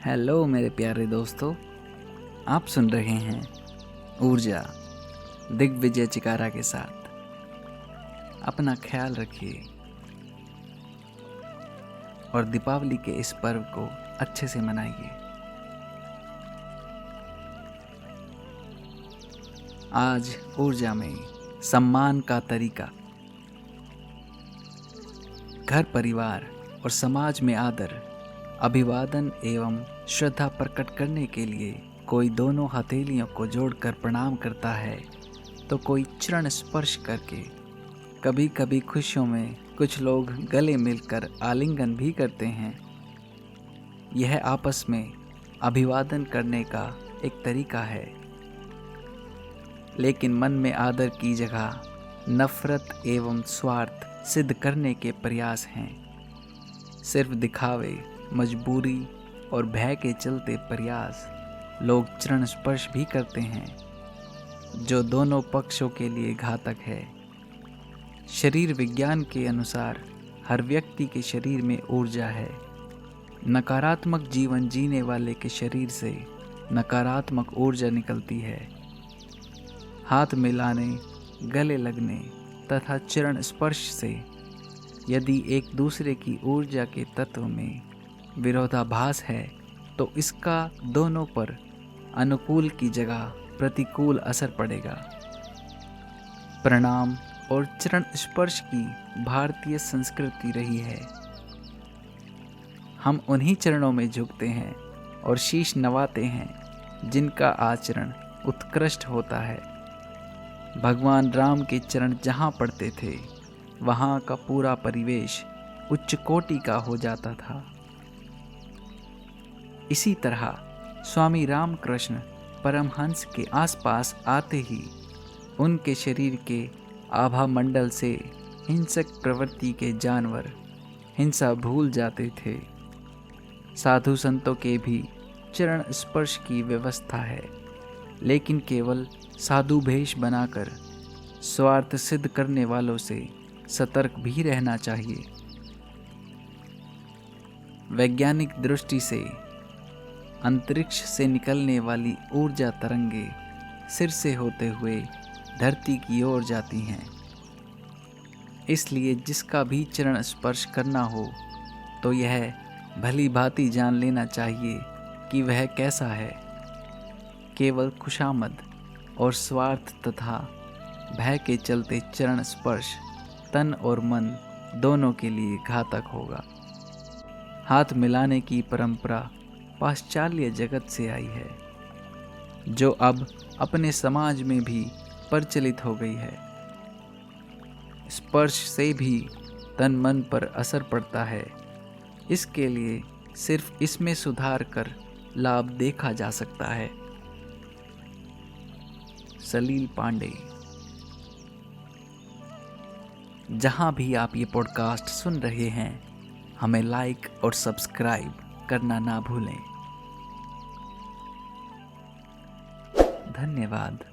Hello मेरे प्यारे दोस्तों, आप सुन रहे हैं ऊर्जा दिग्विजय चिकारा के साथ। अपना ख्याल रखिए और दीपावली के इस पर्व को अच्छे से मनाइए। आज ऊर्जा में सम्मान का तरीका। घर परिवार और समाज में आदर, अभिवादन एवं श्रद्धा प्रकट करने के लिए कोई दोनों हथेलियों को जोड़कर प्रणाम करता है तो कोई चरण स्पर्श करके, कभी कभी खुशियों में कुछ लोग गले मिलकर आलिंगन भी करते हैं। यह आपस में अभिवादन करने का एक तरीका है, लेकिन मन में आदर की जगह नफरत एवं स्वार्थ सिद्ध करने के प्रयास हैं। सिर्फ दिखावे, मजबूरी और भय के चलते प्रयास लोग चरण स्पर्श भी करते हैं, जो दोनों पक्षों के लिए घातक है। शरीर विज्ञान के अनुसार हर व्यक्ति के शरीर में ऊर्जा है। नकारात्मक जीवन जीने वाले के शरीर से नकारात्मक ऊर्जा निकलती है। हाथ मिलाने, गले लगने तथा चरण स्पर्श से यदि एक दूसरे की ऊर्जा के तत्व में विरोधाभास है तो इसका दोनों पर अनुकूल की जगह प्रतिकूल असर पड़ेगा। प्रणाम और चरण स्पर्श की भारतीय संस्कृति रही है। हम उन्हीं चरणों में झुकते हैं और शीश नवाते हैं जिनका आचरण उत्कृष्ट होता है। भगवान राम के चरण जहाँ पड़ते थे वहाँ का पूरा परिवेश उच्च कोटि का हो जाता था। इसी तरह स्वामी रामकृष्ण परमहंस के आसपास आते ही उनके शरीर के आभा मंडल से हिंसक प्रवृत्ति के जानवर हिंसा भूल जाते थे। साधु संतों के भी चरण स्पर्श की व्यवस्था है, लेकिन केवल साधु भेष बनाकर स्वार्थ सिद्ध करने वालों से सतर्क भी रहना चाहिए। वैज्ञानिक दृष्टि से अंतरिक्ष से निकलने वाली ऊर्जा तरंगे सिर से होते हुए धरती की ओर जाती हैं। इसलिए जिसका भी चरण स्पर्श करना हो तो यह भली भांति जान लेना चाहिए कि वह कैसा है। केवल खुशामद और स्वार्थ तथा भय के चलते चरण स्पर्श तन और मन दोनों के लिए घातक होगा। हाथ मिलाने की परंपरा पाश्चात्य जगत से आई है, जो अब अपने समाज में भी प्रचलित हो गई है। स्पर्श से भी तन मन पर असर पड़ता है। इसके लिए सिर्फ इसमें सुधार कर लाभ देखा जा सकता है। सलील पांडे। जहां भी आप ये पॉडकास्ट सुन रहे हैं, हमें लाइक और सब्सक्राइब करना ना भूलें। धन्यवाद।